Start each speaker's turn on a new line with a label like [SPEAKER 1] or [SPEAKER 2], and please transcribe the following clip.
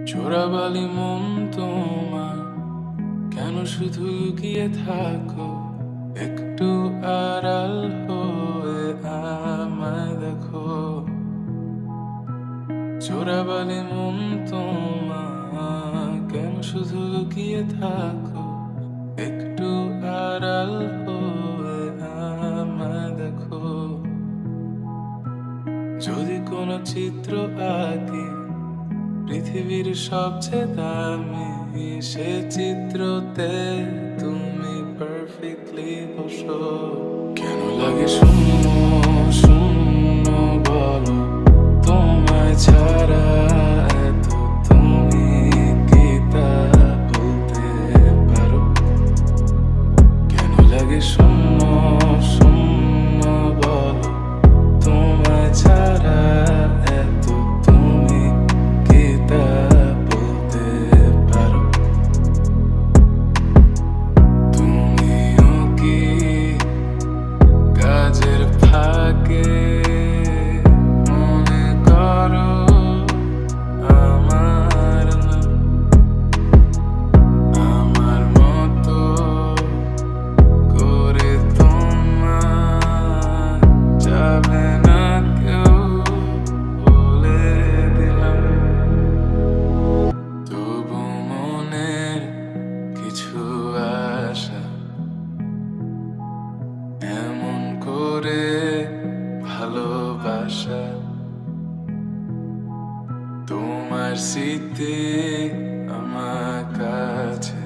[SPEAKER 1] চোরাবালি মন তোমার, কেন শুধু লুকিয়ে থাকো? একটু আড়াল হয়ে আমায় দেখো। চোরাবালি মন তোমার, কেন শুধু লুকিয়ে থাকো? একটু আড়াল হয়ে আমায় দেখো। যদি কোনো চিত্র আঁকি পৃথিবীর সবচেয়ে দামি, সে চিত্রতে তুমি পারফেক্টলি বসো। কেন লাগে শূন্য শূন্য বলো, তোমায় ছাড়া এত তুমি কি তা বলতে পারো? কেন লাগে শূন্য শূন্য বলো, তোমায় ছাড়া এত তুমি কি তা বলতে পারো? তুমিও কি কাজের ফাঁকে মনে করো আমার নাম? আমার মতো করে তোমার যাবে না কেউ, বলে দিলাম। তবু মনের কিছু আশা এমন করে ভালোবাসা, তোমার স্মৃতি আমার কাছে